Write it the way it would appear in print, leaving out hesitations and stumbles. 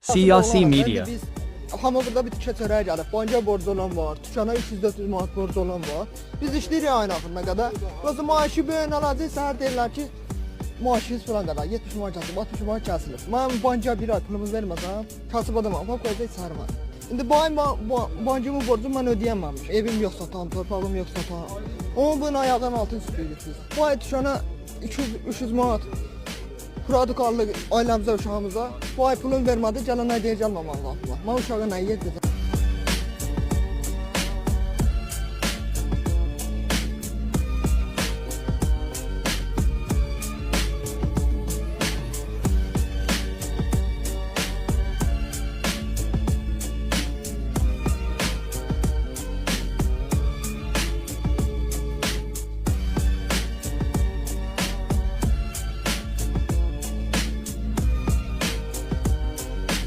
Siyasi media. Biz hamı burada bir tikə çörəyə gəlib. Banka borcu olan var, tükana 300-400 manat borcu olan var. Biz işləyirik ayın axırına qədər. Yoxsa maaşı böyün alacaq, səhər deyirlər ki, maaşınız falan qədər, 70 manat kəsilir, 60 manat kəsilir. Mən banka bir ay pulumu verməsəm, kasıb adamam, hop qoyacaq səhər var. İndi bu ay bankımın borcunu mən ödəyəməmişim. Evim yox satan, torpağım yox satan. Onun bunun ayağdan altın süpürürsünüz. Bu ay tükana 200-300 manat Produkallı ailəmizə, uşağımıza bu ay pulun vermədi, gələn ay deyəcəm, Allah Allah. Mən uşağa nə yedəcəm?